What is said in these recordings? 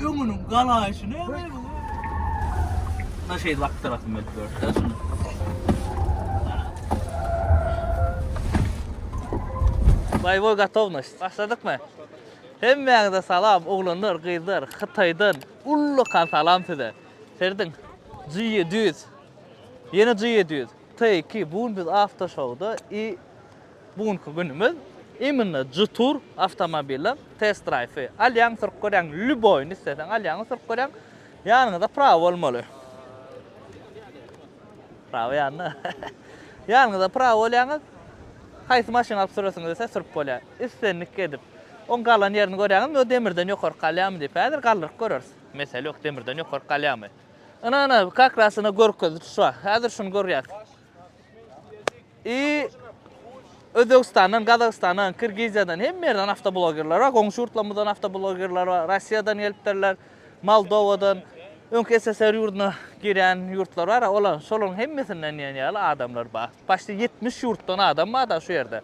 Ömünün galaşı ne böyle bu? Ne şey baktırasın belki görsün. Bayvoy готовность. Başladık mı? Hemmeňize salam, oğlanlar, kızlar, Xitaydan ullukan salam size. Serdin, G700. Yeni G700. T2, bugün biz after show'da bugünkü günümüz iminne G-Tour avtomobilin test drive'i. Alyan sürüp görýän, lüboyny istesen alyan sürüp görýän. Ýanyňyzda prawa bolmaly. Prawa ýanyna. Ýanyňyzda prawa bolýaňyz, haýsy maşyna alyp süresiňiz dese sürüp bolýar. İstenlik edip on galan yerini görýäňiz, o demirden ýokary galýarmy diýip häzir galyryp görürsiz. Mesele ýok, demirden ýokary galýarmy. Ana, kakrasına görkezip şu. Häzir şunu görýäs. Özbekistandan, Kazakstandan, Kırgıziyadan hemmerden avtoblogerler var. Goňşy ýurtlarymyzdan avtoblogerler var. Russiýadan gelipdirler, Moldowadan, öňki SSR ýurduna giren ýurtlar var. Olar şolaryň hemmesinden ýany adamlar bar. Başda 70 ýurtdan adam bar da şu ýerde.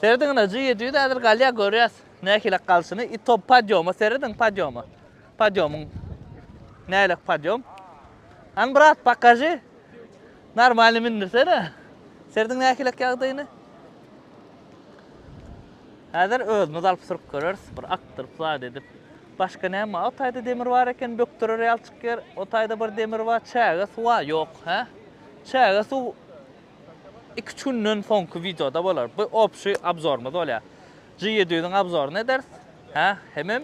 Serdiňe G700 häzir galýa görýäs. Näkilek galşyny top podiuma serdiň podiuma. Podiumyň nälik podium? An brat, покажи. Нормально mindirsene. Serdiň näkilek ýagdaýyny? Häzir özümiz alyp sürüp görürs, bir aktyr plan edip. Başka näme? O taýda demir bar eken, böktürür ýalçyk yer. O taýda bir demir bar, çäge suwa ýok, ha? Çäge su 2 günden soňky videoda bolar. Bu opşy obzormyz bolýar. G700'ün obzoryny ederiz. Ha, hemem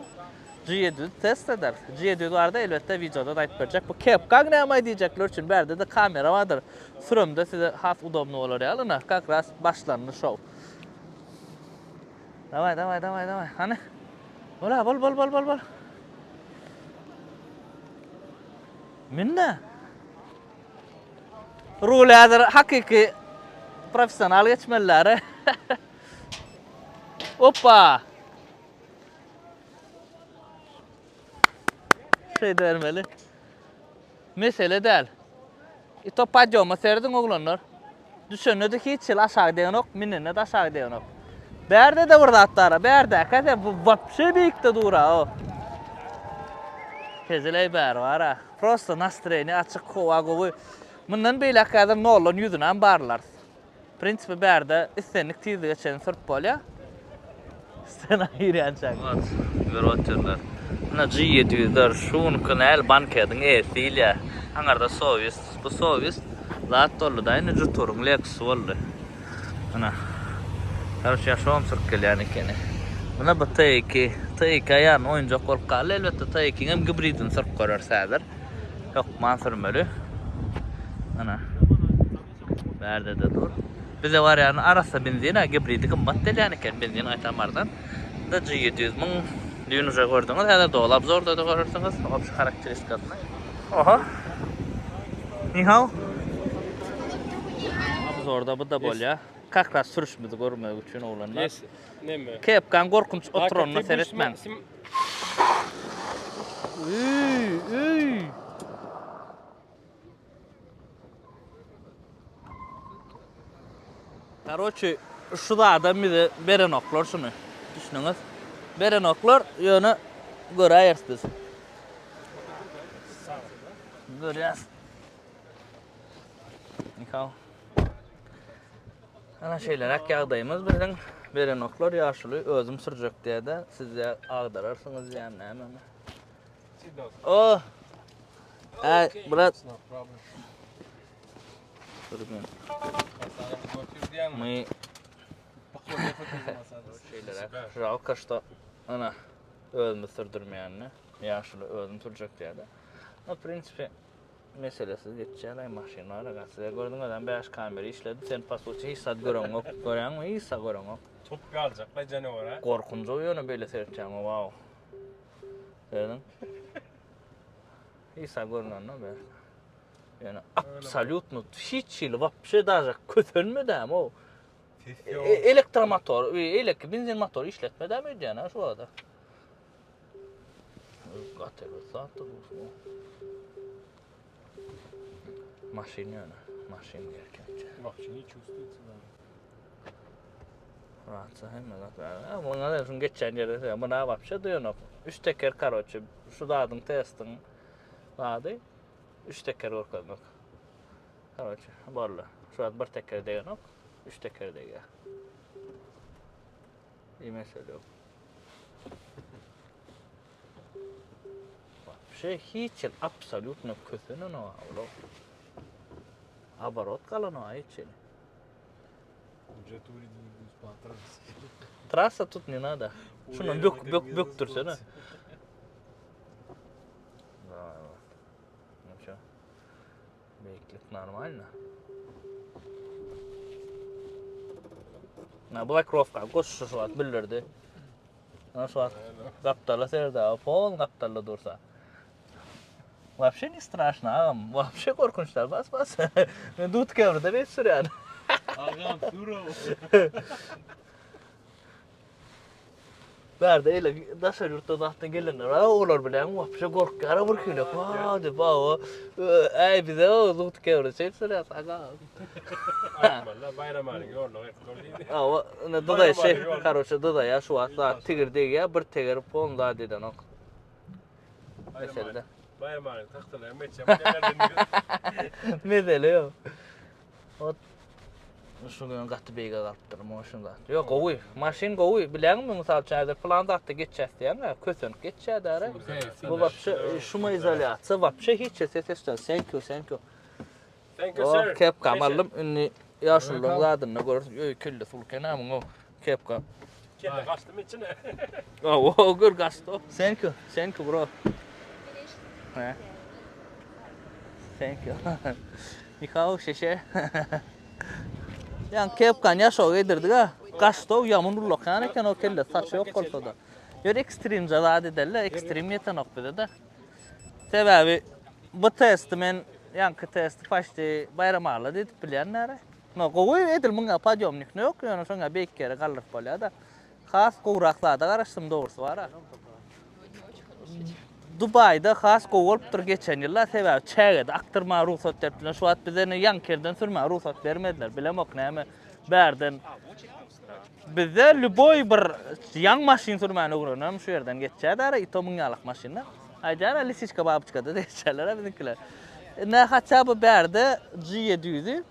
G700 test eder. G700 barda elbette videoda da aýtyp berjek. Bu Capcom näme diýjekler üçin berde de kamera vardır. Sürümde size has udobny bolar ýalyna. Kakras başlandy show. Давай. Hani? Ola, bol. Minne? Rul hazır hakiki profesional geçmelleri. Hoppa! Şey vermeli. Mesele däl. Top padioma serdiň oglanlar. Düşünedi ki hiç aşağı diýen ok, minne de aşağı diýen ok. Berde de burada atlara, berde. Kaza bu vapşe büyükte dura o. Kezeley ber var ha. Prosto настроение açık kovagovu. Bundan beýle kadar nolun yüzünden barlar. Prinsipi berde istenlik tizli geçen sürüp bolýa. Sen aýyrýançak. Evet, görüyorlar. Buna G700'ler şunu kanal bankadın esiyle. Hangarda Sovyet, bu Sovyet zat dolu da ýene G-Tour'un Lexus boldy. Ana Karşı yaşam sürkeli yani kene. Buna bu T2 ayan oyuncak korkalı elbette T2'nin hem gibridini sürk görürsedir. Yok man sürmeli. Ana. Berde de dur. Bize var yani arasa benzina gibridi kımbat del yani ken benzin aytamardan. Da G700 min düğünüce gördünüz. Hada doğal abzorda da görürsünüz. Opşu karakteristikasını. Oha. Ni hao. Abzorda bu da bolya. Kakra sürüşmüzü görmek üçün oğlanlar. Yes, neme? Kepkan korkunç oturonuna seyretmen. Üy. Короче, şu da adam bize beren oklar şunu. Düşününüz. Beren oklar yönü görəyərs biz. Görəyərs. Nikao. Ana şeyler hak yağdayımız bizden beren oklar yaşılı özüm sürjek diye de size ağdararsınız yani hemen. Oh. Brat. Мы şeyler жалко что ana özümü sürdürmeyenini yaşılı özüm sürjek diye de. O prinsipi meselesi geçeceğine maşinlara gazete gördün adam 5 kamera işledi sen pasoçu hissat görüň ok görüň hissa görüň ok Top galjak la janawara. korkunç oyunu böyle seyredeceğim wow gördün hissa görünen ne be yani absolutno hiç вообще даже kötülmeden o elektromotor benzin motoru işletmeden mi yani şu arada Gatelo zaten bu Машина, машина erkençe. Bak şimdi чувствуется да. Rahatsa hem de. Buna da şun geçen yerde buna vapşa diyorsun. 3 teker karoçu. Şu dadın testin. Dadı. 3 teker orkamak. Karoçu. Bolla. Şu ad 1 teker diyorsun. 3 teker diyor. İyi mesele yok. Şey hiç absolutno kötünün o avlo. Abarot kalan o hiç. Уже тури не спатрас. Trasa тут не надо. Şunu bök dursana. Nичего. Бейклик нормально. Na bu krovka koşu şu at bilirdi. Ana şu at kaptala serde, pol kaptala dursa. Вообще не страшно, вообще korkunçlar bas. Dut kevrde bir sürü yani. Ağam Turo. Berde öyle daşar yurtta dağıttan gelenler. Oğlar bilen вообще korkar vurkuyla. Hadi bao. Ay bize o dut kevrde şey sürü at aga. Valla bayram ağrı yorno gördün. Ama ne da şey короче da ya şu at tigir değil ya bir tigir pon da deden ok. Mesela. Bayram ağrı taxtalar meçem nelerden. Medeli yok. O şunu gatı beyga kaptırma o şunda. Yok gowy, maşin gowy. Bilen mi misal çayda plan daqta geçeceğiz diyen kötönüp geçeceği ara. Bu вообще şuma izolyatsiya вообще hiç sesesden. Thank you. Thank you O sir. kep kamalım ünni yaşlılar zadını gör. Külle sulken ama o kepka. Kelle kaçtım içine. O gör gasto. Thank you bro. Ha. Thank you. Mikao şişe. Yani kepkan yaşo gedirdik ha. Gasto yamun ulok yani ken o kelle saç yok olsa da. Yor ekstrem zaladi derler, ekstrem yetenek bide de. Sebebi bu testi men yankı testi faşti bayram ağla dedip bilenler. No gowy edil munga padyomnik ne yok yani şonga bek kere kalır bolya da. Xas qoğraqlarda qaraşdım doğrusu var ha. Dubai'da xas qoğulup tur geçen yıllar sebebi çägede aktırma ruhsat verdiler. Şu at bizene yankerden sürme ruhsat vermediler. Bilemok näme berden. Bize lüboy bir yan maşin sürmeni uğranam şu yerden geçeceğiz. Ara itomun yalak maşinler. Ayrıca lisiçka babçıkada da geçerler bizimkiler. Ne hatta bu berde G700'ü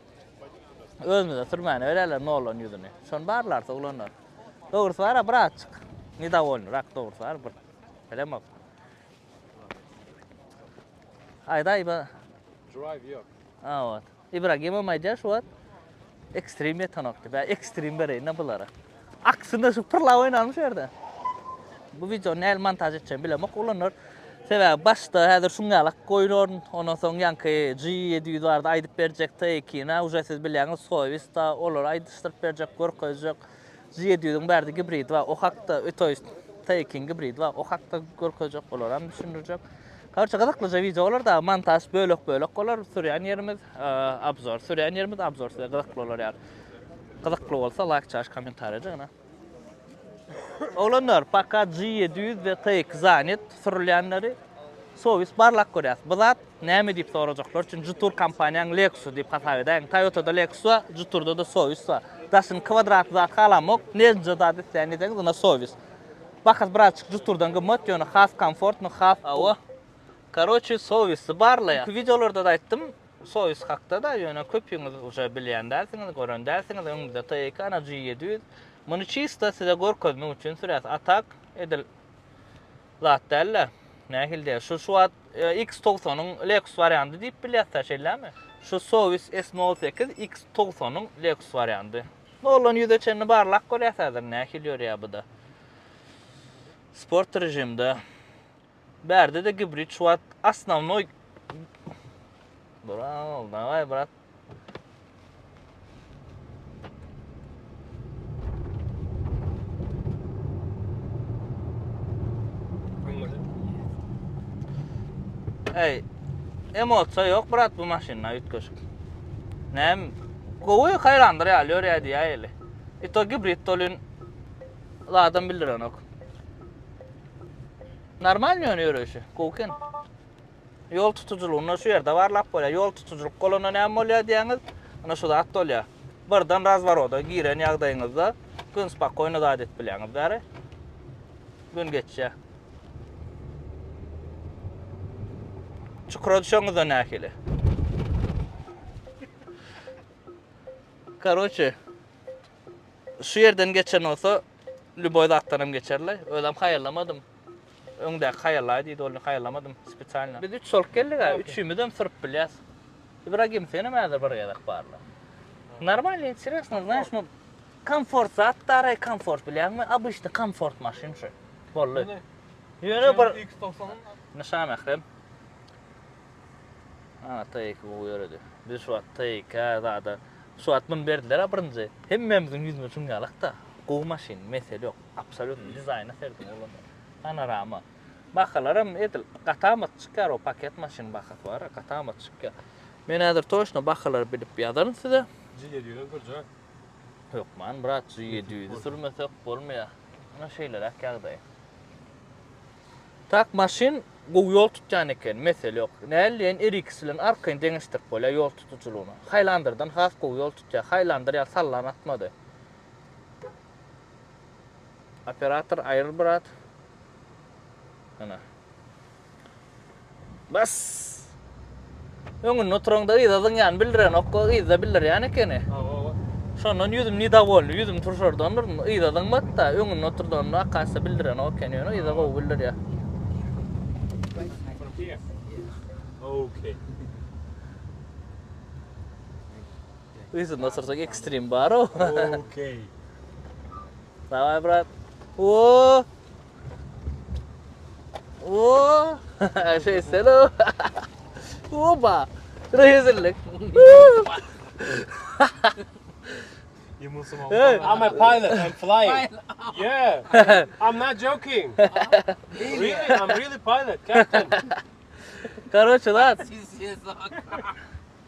özmüde sürmeni öyleler ne olan yüzünü. Şon barlarsa ulanlar. Doğrusu var ha bırakık. Nida olun rak doğrusu var bir. Bilemok. Ayda iba. Drive yok. Evet. İbrahim'e mayca şu an ekstrem yetenekli ve ekstrem bir ne bulara. Aksında süperla oynanmış yerde. Bu video ne montaj edeceğim bilemek ulanır. Sebebi başta hazır şungalak koyuyor. Ondan sonra yankı G700 vardı aydıp verecek taykine. Ücretsiz bileğiniz servista olur aydıştırıp verecek görközecek. G700'ün berdi gibrid var. O hakta ötoyist taykin gibrid var. O hakta görközecek olur. Hem düşündürecek. Karşı gıdıklıca video olur da montaj bölük olur. Süryan yerimiz abzor. Süryan yerimiz abzor. Gıdıklı olur yani. Gıdıklı olsa like çarş komentar edin. Olanlar fakat G700 ve Tayk zannet sürülyenleri servis barlak görüyoruz. Bu zat näme deyip soracaklar çünkü Jutur kompaniyanın Lexus deyip hata eden. Toyota'da Lexus var, Jutur'da da servis var. Daşın kvadrat zat kalamok, nece da deseni deniz ona servis. Fakat birazcık Jutur'dan gımmat yani has komfortlu, has ava. Короче, servisi barla ya. Videolarda da aytdım. Servis hakta da yani köpüğünüz уже bilen dersiniz, gören dersiniz. Önünüzde Tayk ana G700. Bunu çiğste size görkezmek için sürüyoruz. Atak edil zat derler. Nehil diye. Şu at X90'ın Lexus variantı deyip biliyorsa şeyler mi? Şu servis S08 X90'ın Lexus variantı. Ne olan yüzeçeni barlak görüyorsadır. Nehil yor ya bu da. Sport rejimde. Berde de gibrit şu at основной. Bravo, давай, брат. Ey, emotsa yok bırak bu maşinna yutkoşuk. Nem, govoy hayrandır ya, lör ya diye eli. İto gibrit tolun zaten bildiren ok. Normal yürüyüşü, koken. Yol tutuculuğunda şu yerde var lap böyle, yol tutuculuk koluna nem oluyor diyeniz, ana şu da at oluyor. Birden raz var o da, giren yağdayınızda, Gün spakoyna da adet biləňiz däre. Gün geçýär. Çukura düşeňiz da näkeli. Короче, şu yerden geçen olsa Lüboy zattanım geçerler. Öyle hayallamadım. Öňde hayallaydy diýdi, onu hayallamadım spesialna. Biz 3 solk geldik ha, 3'ümüzden sırp bilýäs. İbrahim seni mäzer bir ýerlik barlar. Нормально, интересно, знаешь, ну комфорт заттары, комфорт bilýärmi? Обычно комфорт машин şu. Bolly. Ýöne bir X90'ın nişan ährim. Ana taýyk bu ýöredi. Biz şu taýyk da şu atmyn berdiler birinji. Hemmemizin ýüzüne şungalyk da. Gow maşin mesele ýok. Absolut dizaýna serdim olar. Panorama. Bakalaram edil gatamat çykar o paket maşin bakat var, gatamat çykar. Men häzir toşna bakalar bilip ýazaryn size. G7'den kurca. Yok man, brat, G7'ü sürmesek bolmaýar. Ana şeyler akýagdy. Tak maşin gow ýol tutýan eken, mesele ýok. Näleýän RX bilen arkaň deňişdirip bolýar ýol tutuculugyny. Highlander'dan has gow ýol tutýar. Highlander ýa sallan atmady. Operator aýryl brat. Ana. Bas. Öňün oturanda ýyzyň ýan bildiren, okko ýyza bildir ýan ekeni. Şondan ýüzüm nida boldy, ýüzüm turşardan ýyzyň matda öňün oturdan akasa bildiren okeni, ýyza gow bildir ýa. From here. Okay. Ýüzüm otursak ekstrem bar o. Okay. Давай, брат. О! О! Şey selo. Oba! Rezillik. I'm a pilot. I'm flying. Yeah. I'm not joking. Really, I'm really pilot, captain. Короче, лад.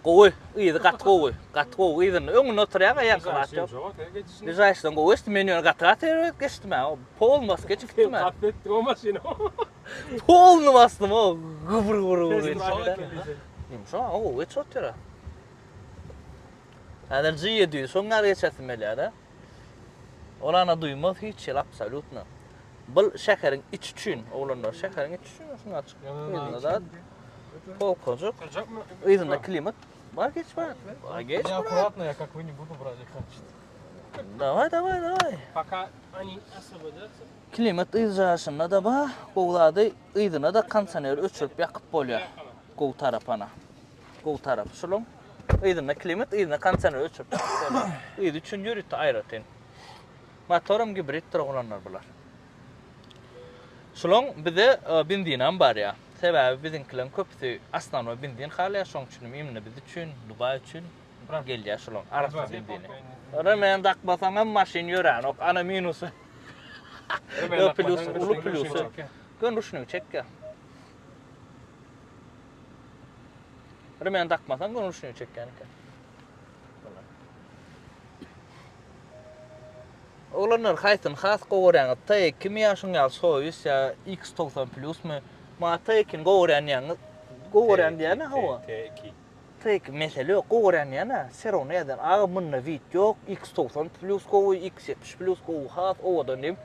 Gowy, ýyzy gat gowy. Gat gowy ýyzyň öňüne oturýan aýan kılat ýok. Lizaýşdan gowy ist men ýöne gat geçdim ha. Pol mas geçip gitdim ha. Kapet o maşino. Polnu bastım o. Gıvır gıvır gıvır. Yumşa, o hiç otura. Hadi G7'ü soňra geçesim belýär. Olana duýmaz hiç ýel absolutna. Bu şäkeriň iç üçin, olanlar şäkeriň iç üçin şunu açyk. Ýyzyna da pol kojak. Ýyzyna klimat. Var geç var. Var geç. Неаккуратно, я как вы не буду брать их качество. Давай. Пока они освободятся. Klimat ýyzaşynda da ba, gowlady ýyzyna da kondisioner öçürüp ýakyp bolýar. Gow tarapana. Gow tarap şolong. Ýyzyna klimat, ýyzyna kondisioner öçürüp ýakyp bolýar. Ýyzy üçin ýörüt aýratyn. Motorum gibrit olanlar bular. Şolong bize benzin bar ýa. Sebäbi biziňkilen köpüsi aslanma benzin halya şoň üçin imne biz üçin, Dubay üçin gelýär şolong. Arasy benzini. Ora men dakbasaň hem maşin ýören, ok ana minusy. Yo plus, ulu plus. Gön ruşnu çekkä. Ora men dakmasaň gön ruşnu çekkä eken. Olanlar haýsyn has gowran, taý kim ýaşyň ýal soýus ýa X90 plusmy? Ma taýkin gowran ýa gowran diýene hawa. Taýk mesele ýok, gowran ýa serony ýadan agmyny video X90 plus gowy, X70 plus gowy has owadan dim.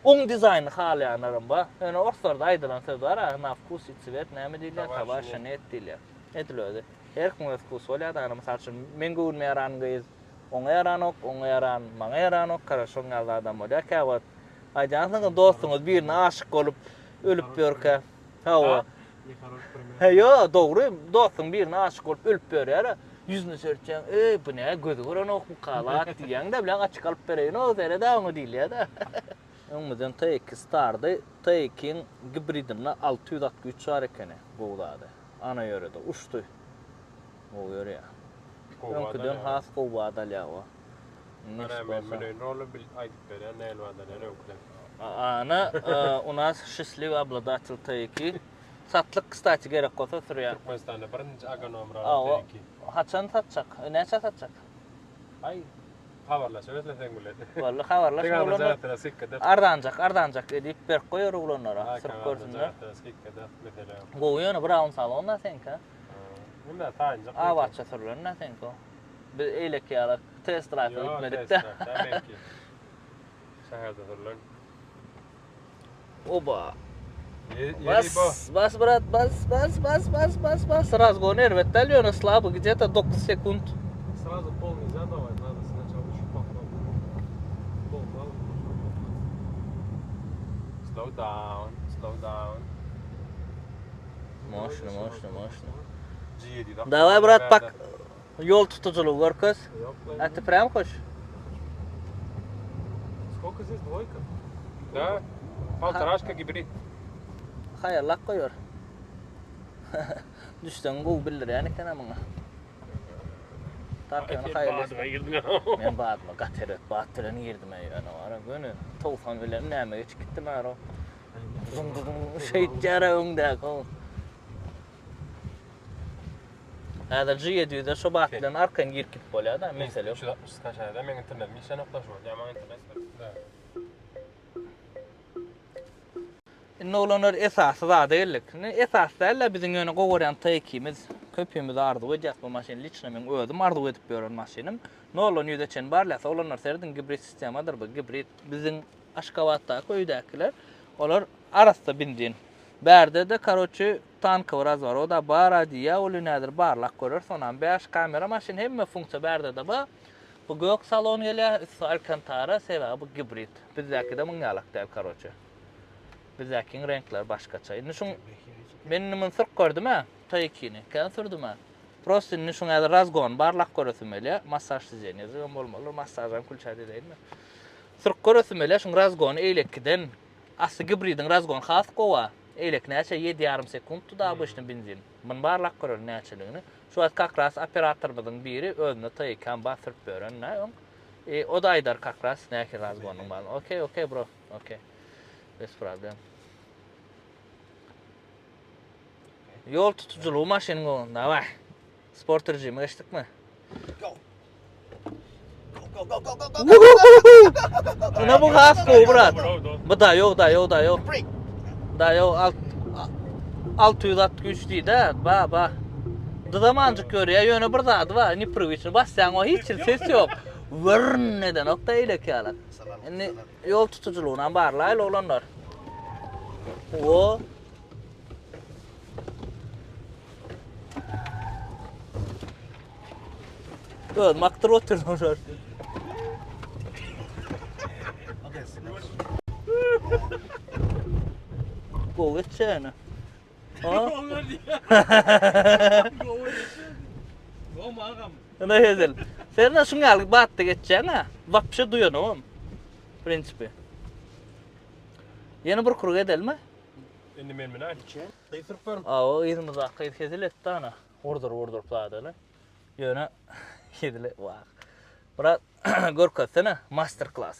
On dizayn halyanlarım ba. Yani ortada aýdylan sözler, nafkus itsibet, näme diýler, tabaşa net diýler. Edilödi. Her kim nafkus bolýar da, mysal üçin men gowun ýaran gyz, oňa ýaranok, oňa ýaran, maňa ýaranok, karaşoň adam bolýar ki, wat aýdansyň dostuňyz birine aşyk bolup ölüp ýörkä. Hawa. Yo, dogry, dostuň birine aşyk bolup ölüp ýörýär. Yüzüne sörtjäň, bu näme gözü gören ok kalat diýen de bilen açyk alyp bereýin, o zere da oňa diýilýär da. Öňüden T2 stardy, T2'nin hibridine 663 var ekeni gowlady. Ana ýörede uçdy. O ýörä. Öňküden has gowlada ýawa. Ana, у нас счастливый обладатель T2. Satlyk, kstati, gerek bolsa sürýär. Türkmenistan'da birinci agronom T2. Haçan satjak? Näçe satjak? Ay, habarlaş, öýleseň bilet. Walla habarlaş bolanlar. Ardanjak edip berip goýar ulanlara, sırp görsünler. Goýany Brown salonda senka. Bunda taýynjak. Awaçça sürülende senka. Bir eýlek ýaly test drive etmedik de. Şehirde durlan. Oba. Yeri bu. Bas, brat, bas. Разгон рвет, Алёна слабо, где-то 9 секунд. Сразу пол нельзя давать, надо сначала чуть попробовать. Пол дал. Slow down, slow down. Мощно. G7 'de. Давай, брат, пак. Yol tutuculuğu görköz. Ati prям koş. Сколько здесь двойка? Да. Полторашка гибрид. Hayırlak koyuyor. Düşten gol bilir yani kana bana. Tarkanı hayırlı. girdin. Men bağırma gateret bağıtırını girdim yani ara günü. Tufan bilen näme geçip gittim ara. Şey jarağımda kal. Hada G7'de şu bağıtlan arkan girkip bolýar da mesele yok. 360 kaçayda men internet mişe nokta şu. Jaman internet. Da. Inne olanlar esasy da değillik. Esas da bizim ýöne gowaran taýkimiz, köpümiz ardy edip bu maşyny liçne men özüm ardy edip berýän maşynym. Ne olan ýüze çen barlasa olanlar serdin gibrit sistemadyr bu. Gibrit bizim Aşgabatda köýdäkiler olar arasda bindin. Berde de karoçy tank raz var. O da bara diýä ol nädir barlak görür. Sonan 5 kamera maşyn hemme funksiýa berde de ba. Bu gök salon ýa Alcantara sebäbi bu gibrit. Bizdäki de muňalak däl karoçy. Bizdäkiň renkler başgaça. Indi şuň men nimen sırk gördüm ha. Taýkini, kan sürdüm ha. Prosta indi şuň ýa razgon barlak görüsmeli, masaj sizeni bolmaly, masajdan kulçady diýilmi? Sırk görüsmeli şuň razgon eýlekden asy gibridin razgon has gowa. Eýlek näçe 7,5 sekund da başyny benzin. Men barlak görür näçeligini. Şu wagt kakras operatorbyň biri özüne taýkan basyp berän näme? O da aýdar kakras näki razgonyň bal. Okay bro. Okay. Bez problem. Yol tutuculuğu maşynyň golunda. Vay. Sport rejimi geçdikmi? Buna bu has go brat. Bu da yok. Da yok 663 diýdi. Ba. Dudamancık görüyor. Ýöne bir zat var. Ni privitini bassaň o hiç ses yok. Vırn neden nokta eýlek ýalar. Indi yol tutuculuğuna barlaýl olanlar. O Dur, maktar oturdular. Go geçene. Ha? Go mağam. Ne hezel. Sen nasıl geldik battı geçeceksin ha? Vapşa duyuyor oğlum. Prinsipi. Yeni bir kuru edelim mi? Indi men mena. Kıytırıp verim. O izimiz hakkı kesil etti ana. Ordur pladalı. Yöne yedili. Vah. Bura görközsene. Master class.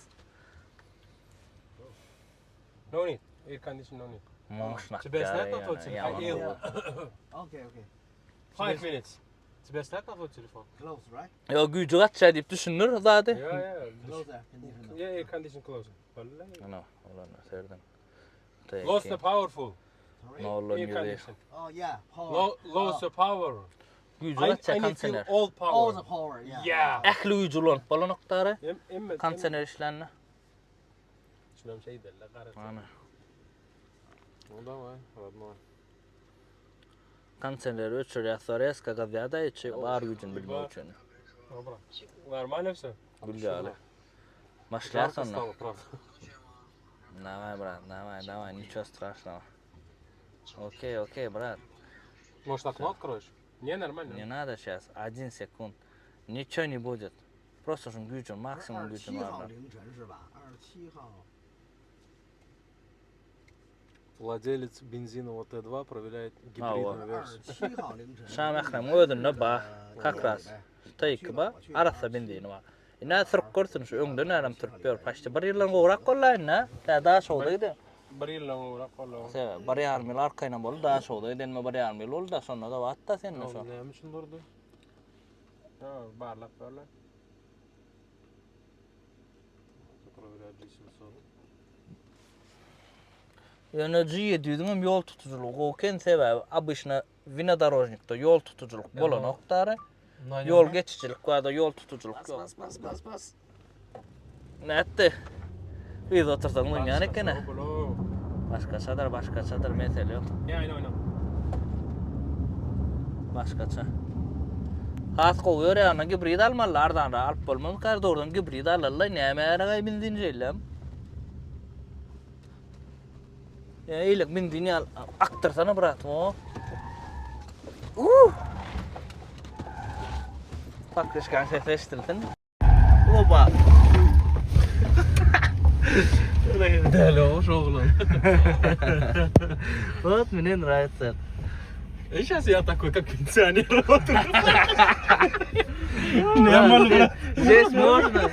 No need. Air condition no need. Moşnak Тебе ya. снять на твой телефон? Okay. 5 minutes. Тебя снять на твой телефон? Close, right? Ya gücü kaçça deyip düşünür zaten. Yeah. Close air conditioner. Yeah, air condition close. Vallahi. Ano, olanı serdim. Lost the powerful. Ne olur Air gibi. condition. Oh yeah, power. Lost the power. Gücü I kaçça need to kansener. all Oh, power. the power. Yeah. Yeah. Ehli gücü olan. Bala noktaları. Emmet. Kansener işlerini. Şunam şey derler. Ana. Ну давай, родной. Kansener öçür Soreska gazada içi ağır gücün bilmek için. Добро. Нормально все? Gülüyorlar. Başlaya Жарко sonra. стало, правда. Давай, брат, давай, ничего страшного. Окей, брат. Может, окно откроешь? Не, нормально. Не надо сейчас, 1 секунд. Ничего не будет. Просто şun gücün, maksimum gücün 27号 var. 凌晨是吧？27号。 Владелец бензинового Т2 проверяет гибридную версию. 27号凌晨。 Şam ekran ödünne ba, kakras. Tayki ba, arasa bindiğini var. İna sırk görsün şu öngdön aram Türkbör. Paşta bir yılın uğrak kollayın ha. Daha şoğdaydı. Barilla uğra kolla. Se bari armil arkayna bol daha şoğdaydı. Enme bari armil ol da sonra da vatta seninle şu. Ne için durdu? Ha, barlak böyle. Проверяет G700. Yönetici düzgün yol tutuculuğu oken sebep abışna vinodorожникta yol tutuculuk bola noktaları. Yol geçicilik var da yol tutuculuk yok. Bas. Ne etti? Biz otursan oynayar ekene. Below. Başkaçadır mesele yok. Yeah, I know. Başkaça. Has koyuyor yana gibrid almalardan da alıp bolmam kar doğrudan gibrid alarlar näme aragay bindin jeylem. Ya ilik bindini al aktırsana bırak o. Fakirşkan ses estirtin. Oba. Deli hoş oğlum. Вот мне нравится. Сейчас я такой, как пенсионер, работаю.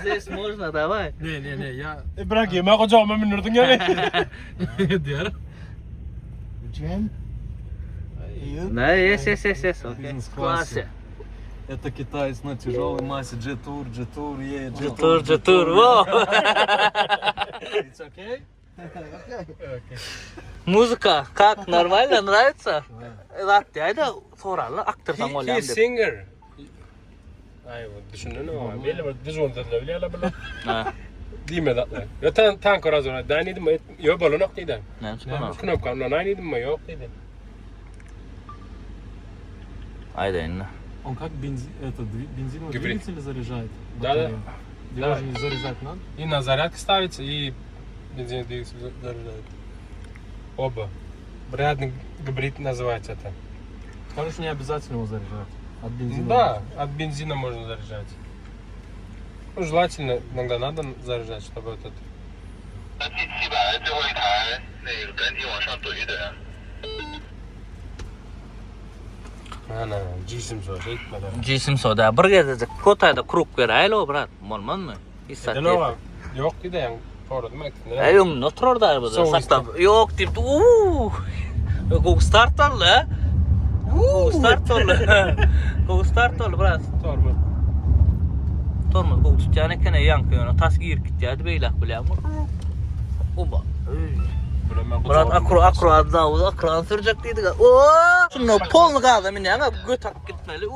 Здесь можно, давай. Не, я... Bırak yemeğe kocağıma minirdim yani. Diğer. Jen. Да, есть, окей. Бизнес-классе. Это китаец на тяжелой массе. Джетур, е, Джетур, во! It's okay? Mузыка, как, нормально, нравится? Zaten sorarlar, aktarsan He olayım is dep. singer. Ay, düşündün ama böyle bir düz oldu da öyle böyle. Ha, Değil mi da? Ya tan koraz ona. Da nidim mi? Yo balon yok dedi. ne çıkıyor? Knop kan ona nidim mi yok dedi. Haydi inne. Он как бензиновый Гибрид. двигатель заряжает? Да. Батарею? Его Да. же не заряжать надо? И на зарядку ставится, и бензин двигатель заряжает. Оба. Брядный гибрид называется это. Короче, не обязательно его заряжать. От бензина. Да, от бензина можно заряжать. Ну, желательно, иногда надо заряжать, чтобы вот это. 700最后一台那个赶紧往上怼一怼啊。 Ana, cisim zor, gitmedi. Cisim soda, bir gezecek kotayda kruk ver aylo brat, olmaz mı? Denova, yok dedi yani, doğru demek. Ayım oturur da bu Soğuk sakta. Yok deyip Go start oldu ha. Go start oldu. Go start oldu brat. Doğru. Tormaz go tutacağını kene yankıyor. Tas gir gitdi beylak bilen. Oba. Brat akro akran sürecek dedik. Oo! Şunu polnu kaldı mı ne? Göt hak gitmeli.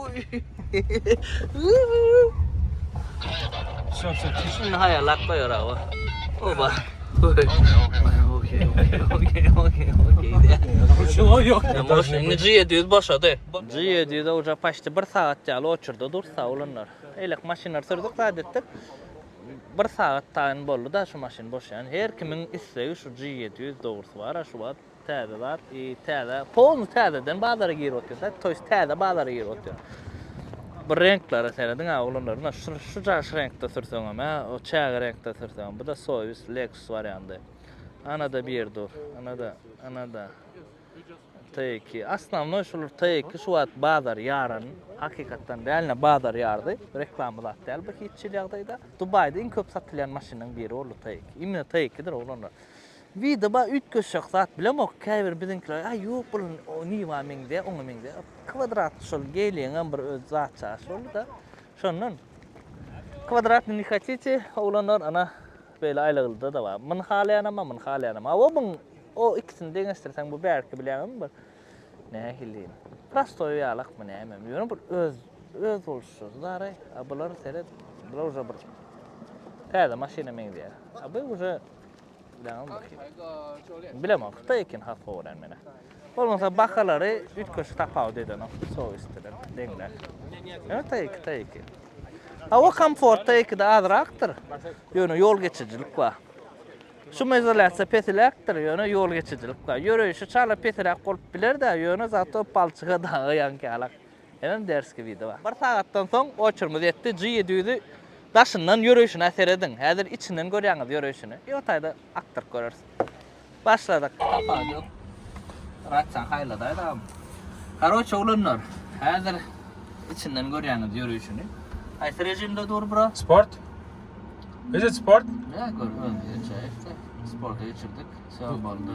Все, Şimdi hayalak koyuyor abi. Oba. Okey. Yok. Şimdi G700 başladı. G700 oca paştı 1 saat jalı oçurdu dursa olanlar. Eylek maşinlar sürdük adettik. 1 saat tayin boldu da şu maşin boş yani. Her kimin isteği şu G700 doğrusu var. Şu var. Täze var. Täze. Polnu täzeden bazara gir otuyor. Toys täze bazara gir otuyor. Bu renklere seyredin ha olanlar. Şu renkte sürsen ama o çağ renkte sürsen. Bu da Soyuz Lexus variantı. Anada bir dur. Anada. T2. Основной şular T2 şu at bazar yarın. Hakikaten realne bazar yardı. Reklamı da değil. Bu hiççiliğdeydi. Dubai'de en köp satılan maşının biri oldu T2. İmine T2'dir olanlar. Vida ba 3 köşek saat bilem o kayver bizimkiler. Ay yok bunun o niye mende, onu mende. Kvadrat şol geliyen bir öz zat çaş oldu da. Şonun kvadrat ne хотите? Olanlar ana böyle aylığında da var. Men halayan ama. O ikisini dengeştirsen bu belki bilemem bir. Ne hilin. Prostoy yalak mı ne emem. Yönü bir öz oluşsuz. Zaray. Abular seyret. Bular uca bir. Täze maşina men diye. Abi uca bilemem. Taykin hafta öğren mene. Olmasa bakaları 3 köşe tapav dedi no. So istedim. Dengler. Yani tayki. O komfort tayki de azraktır. Yönü yol geçicilik var. Şu mezelerse petilektir yönü yol geçicilik var. Yürüyüşü çala petilek olup bilir de yönü zaten palçığa dağı yankı alak. Yani ders gibi var. Bir saattan son uçurmuz etti. G700'ü daşından yürüyüşüne seyredin. Hazır içinden görüyorsunuz yürüyüşünü. Yotayda aktır görürsün. Başladık. Kapadık. Raçsan hayladaydı abi. Karoç oğlanlar. Hazır içinden görüyorsunuz yürüyüşünü. Aysa rejimde dur bro. Sport? Is it sport? Ya görüyorum. Sporta geçirdik. Sevap oldu.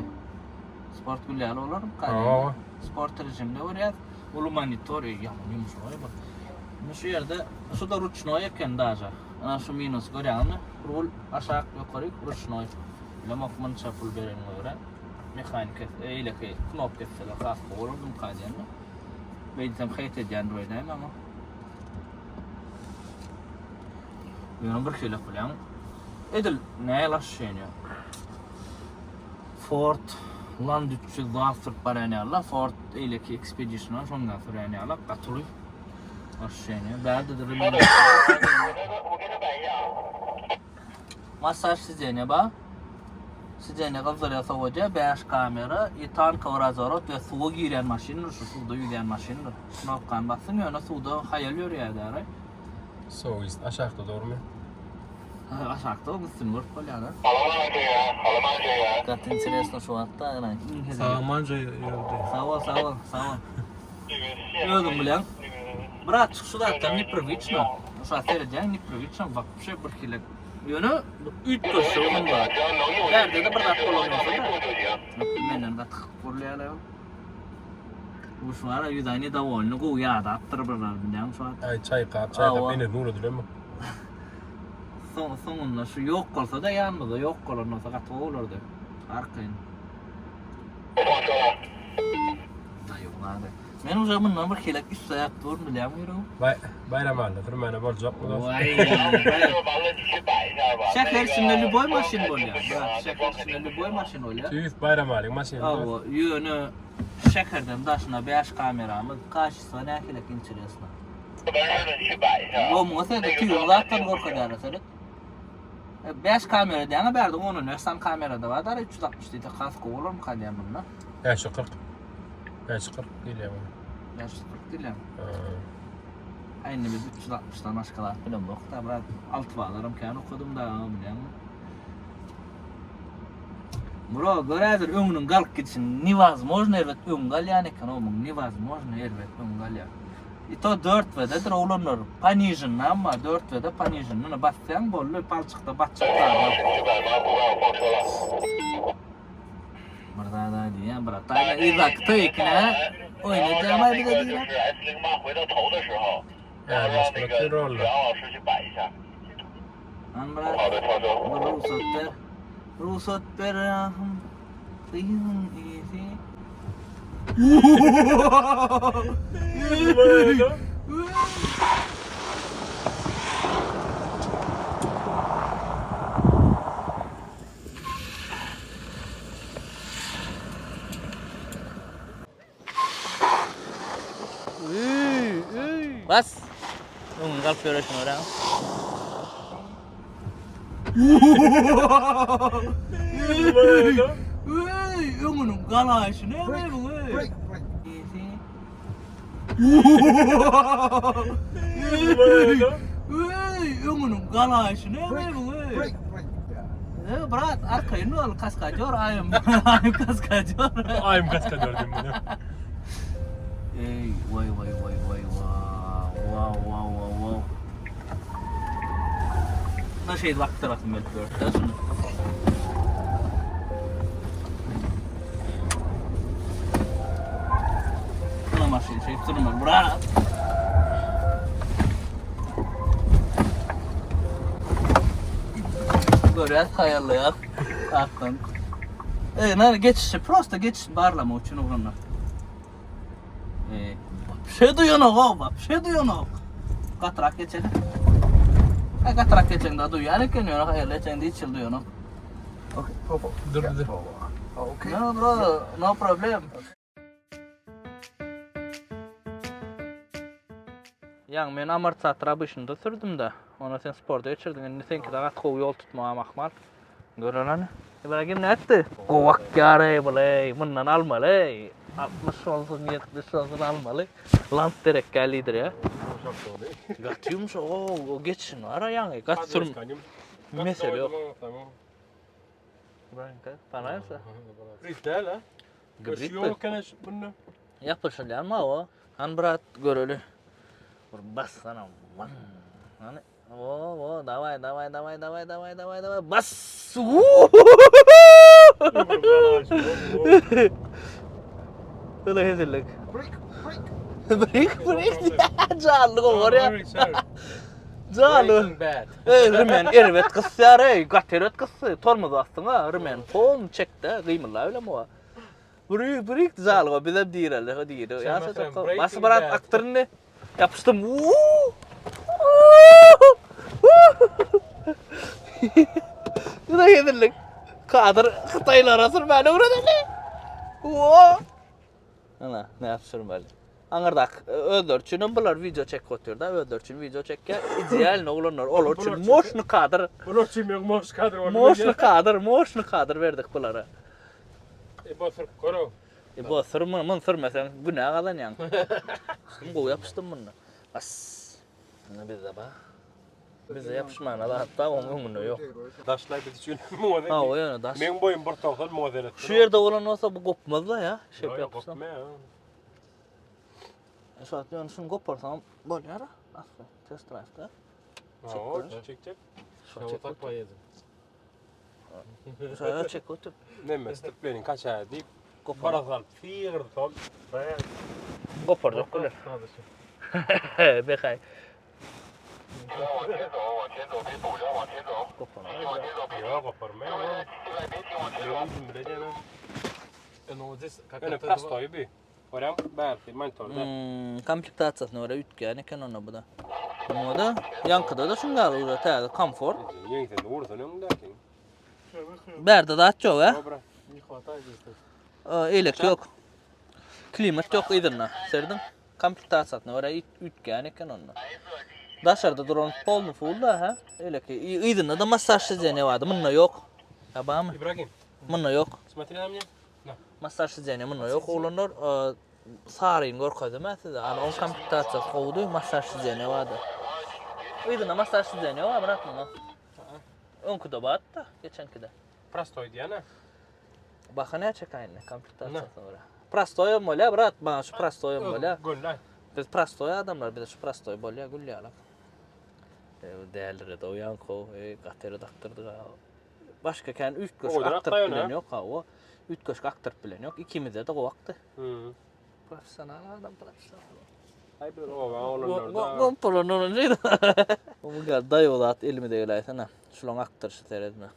Sport güzel olur mu? Aa. Sport rejimde oraya. Ulu monitor yumuş var bak. Şu yerde şu da rучной ekan daja. Ana şu minus görüyorsun. Rul aşağı yukarı rучной. Lamak man çapul beren göre. Mekanik ile ki knop kessele khas olurdum qadiyanı. Beydem xeyt ediyen roydayım ama. Yönü bir şeyle falan. Edil neye laşşeniyor? Ford Land 300 Zafir baranyarlar, Ford eyleki Expedition'a şonda süranyarlar, qatırı. Aşşene, berde de rümen. Masaj sizene ba. Sizene qazarya savaca 5 kamera, itan kavrazorot ve suğa giren maşindir, şu suda yüzen maşindir. Nokkan baksın yana suda hayal yürüyor da. So is aşağıda doğru mu? Aşağıda mısın vur polyana. 好了吗？这个，好了吗？这个。 Kat interesno şu hatta ana. Sağmanca yolda. Sağ ol. Öldüm bilen. Brat şu da Niprovich'na. Şu sereceğin Niprovich'na bak bir şey bir kilek. Yönü 3 köşe onun var. Nerede de bir rat kullanıyorsa da. Menden rat kurlayala. Bu şu ara yüzeyni de oyunu bu ya da attırırlar bilen şu an. Ay çay kap beni bunu diyor mu? Sonunda şu yok olsa da yanmaz, yok olursa katı olurdu. Arkayın. Da yok hadi. Men o zaman bir kilek üst ayak dur bilemiyorum. Bayram aldı. Tırmana bolacak mı? Vay. 完了，你去摆一下吧。 Şeker içinde любой машин oluyor. Şeker içinde любой машин oluyor. Tüyüf bayram aldı. Maşin. Avo, yönü şekerden daşına 5 kameramız karşısına ne kilek inciriyorsun. 完事了，你去摆一下。 O muhtemelen de tüyü zaten korkacağını söyledi. 5 kamera diyene verdi, onun eksan kamerada var da 360 dedi kaskı olur mu kadar bununla? Ya şu 40. Ya şu 40 değil ya. 540 değil mi? Aynı biz 360'dan başkalar bilen yok da bırak alt bağlarım kendi okudum da bilen. Bro, göredir ömrün kalk gitsin, невозможно ervet ömgal yani kanımın, невозможно ervet ömgal ya. İto 4 vededir oğlanlar, panijin ama 4 vede panijin, onu bassayan bollu palçıkta batçıkta. 去摆吗？不让我放车了。 Burada da diye bırak. Tayla izakta ikna. Oynayacağım ay bir de 就 değil. 是 S08回到头的时候，然后 Ya 让 başka 那 bir 个 rol. 杨老师去摆一下。 Lan bırak. 好的，超车。 Ruhsat ver. Ruhsat ver ahım. Kıyın iyisi. Bas. Kalk görüşün oraya. Ömrüm galayışı ne be bu? Break, break. Ömrüm galayışı ne be Break, bu? break, break. Yeah. Brat arkayı ne ol kaskacör ayım kaskacör. Ayım kaskadör diyeyim bunu. Ey vay wow. Nasıl şey vakti tarafım bekliyor. Buna maşin şey durma bırak. Görüyoruz hayallı ya. Aklın. Nerede geçişi prosta geçiş barlama uçun uğruna. Bir şey duyuyorsun o bak, bir şey duyuyorsun o. Katrak geçelim. Katrak geçelim daha duyuyor. Yani keniyor hayal geçelim de içil duyuyorsun. Okay, Popo. Dur Yeah, dur. Popo. Okay. No bro, no problem. Yani men amortisatör başında sürdüm de. Ona sen sporda geçirdin. Yani sen ki daha koyu yol tutmaya makmal. Görün hani. İbrahim ne etti? Kovak yarı böyle. Bundan almalı. 60 olsun 70 olsun almalı. Lant direkt gellidir ya. Gatıymış o geçsin. Ara yani. Gat sürüm. Mesela yok. İbrahim bana yapsa. Rifte la. Gibrit Yok kana bunu. Yapışır ama o. Han bırak görülü. Bas sana. Hani. O davay. Bas. Öyle hazırlık. Break, break. Break. Canlı olur ya. Canlı. Bad. Rümen ervet kısı ya rey. Gateret kısı. Tormaz aslında. Rümen fon çekti. Kıyımlı öyle mi o? Break canlı. Bize değil öyle. O değil. Ya sen bas bırak aktörünü. Yapıştım. Öyle hazırlık. Kadr Xitaylara sürmeli uğradili. Oo. Ana, ne yapsırmalı? Anırdak öldür üçün bular video çek oturda öldür üçün video çekke ideal ne olurlar olur üçün moşnu kadr Bunun için ben moş kadar var. moşnu kadr verdik bulara. Basır koro. Bu sırmın sürmesen günah alan yan. Bu yapıştım bunu. As. Ne bize bak. Bize yapışmana da hatta onun yok. Daşlar bir için model. Ha o yana daş. Men boyum bir tohal model. Şu yerde olan olsa bu kopmaz da ya. Şey yapıştım. Şu an yani şunu koparsam böyle ara. Asla. Test drive'da. Çek. Şu çek. Tak поедем. Şu çek otur. Ne mesleğin kaç ay deyip Kopar. parasal fiir tol. Koparacak böyle. Надо все. Bekay. 往前走，往前走，别走着，往前走， Kopar. 往前走，别 Ya kopar men. 现在别停，往前走。 Benim bileceğim. Ну вот здесь как Öyle это prastoy bir. Oram belki mantorda. Komplektatsiyasını oraya ütken eken ona bu da. Ama da yankıda da şunlar olur. Təyədə komfort. Yengten vursan önündeki. Berde de atıyor ha. Dobra. не хватает здесь. Elek yok. Klimat yok idinna. Serdin. Komplektatsiyasını oraya ütken eken ona. Daşarda duran polnu full da ha. Elek idinna da masaj düzeni vardı. Bununla yok. Ha bağ mı? İbrahim. Bununla yok. Смотри на меня. Masaj düzeni bununla yok. Olanlar sarıyın gorkaydı mesela. Hani on komplektatsiyası kovdu. Masaj düzeni vardı. İdinna masaj düzeni var. Bırak bunu. Onku da battı. Geçenki de. Prastoy diye ne? Bakın ne çekayım ne komplektatsiyasını oraya. Prastoyum öyle bırak bana şu prastoyum öyle. Gollay. Biz prastoy adamlar bir de şu prastoy böyle gülleyalım. Değerleri de uyan ko, kateri daktırdı. Başka kendi üç köşk Oydurak aktır dayan bilen ha. yok ha o. Üç köşk aktır bilen yok. İkimize de o vakti. Hı. Profesyonel adam profesyonel. Ay bir o ben olanlar. Gompolon onun şeydi. O bu geldi dayı olat elimi de öyleyse ne. Şulan aktır şu seyredme.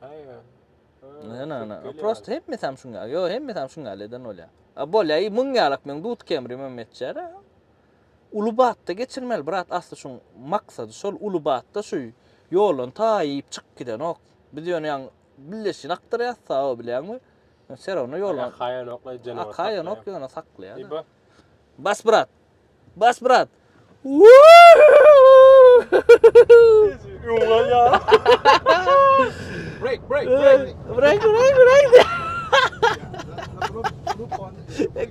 Ay. Ne. Prosto hep mi tam şunga? Yo hep mi tam şunga leden öyle. Böyle mungalak men dut kemri men metçere. Ulubat'ta geçirmeli bırak aslı şun maksadı şol Ulubat'ta şu yolun ta yiyip çık giden ok. Biliyorsun yani birleşin aktar yatsa o bilen mi? Ser onu yolun. Kayan okla canavar. Akayan ok yana saklı ya. İbo. Bas bırak. Bas bırak. Ulan ya. Break, break, Bırak.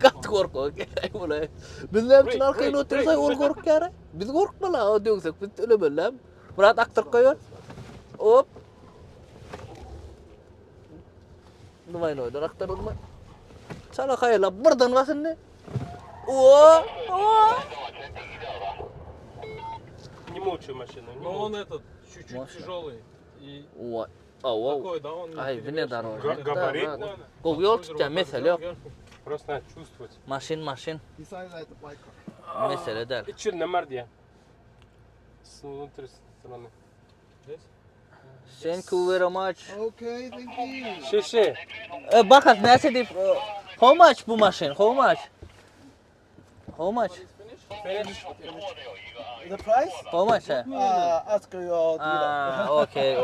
Kat korku. Böyle. Bizler için arkaya otursa ol korku kere. Biz korkma la o diyorsak biz öyle böyle. Bırak aktır koyuyor. Hop. Numayın oydur aktır olma. Sana kayla buradan basın ne? Oo. Не мучай машину. Но он этот чуть-чуть Мощно. тяжелый. И Oo. Oo. такой, да, он не Ay bir ne перевешивает. darı. Габарит. Kol yol tutacağım mesele yok. Просто надо чувствовать. Maşin. Besides like the bike. Mesele değil. И чё номер где? С внутренней стороны. Здесь? Thank you very much. Okay, thank you. Шиши. Bakın neyse deyip how much bu maşin? How much? How much? Finish. The price? How much? Ask your dealer. Okey.